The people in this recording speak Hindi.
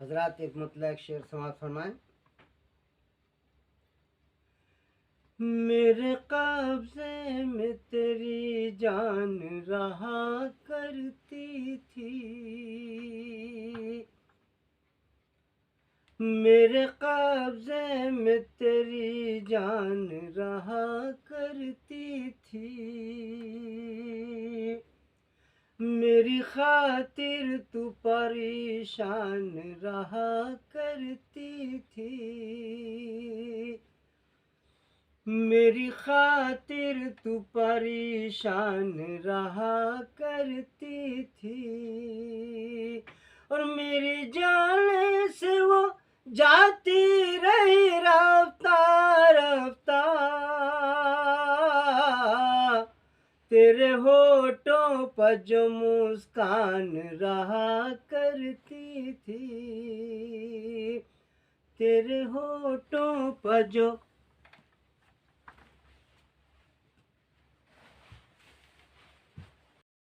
हजरात एक मतलब एक शेर समाज फरमाएं। मेरे कब्जे में तेरी जान रहा करती थी, मेरे कब्जे में तेरी जान रहा करती थी, मेरी खातिर तू परेशान रहा करती थी, मेरी खातिर तू परेशान रहा करती थी, और मेरी जान से वो जाती रही रफ्ता रफ्ता, तेरे होठों पर जो मुस्कान रहा करती थी, तेरे होठों पर जो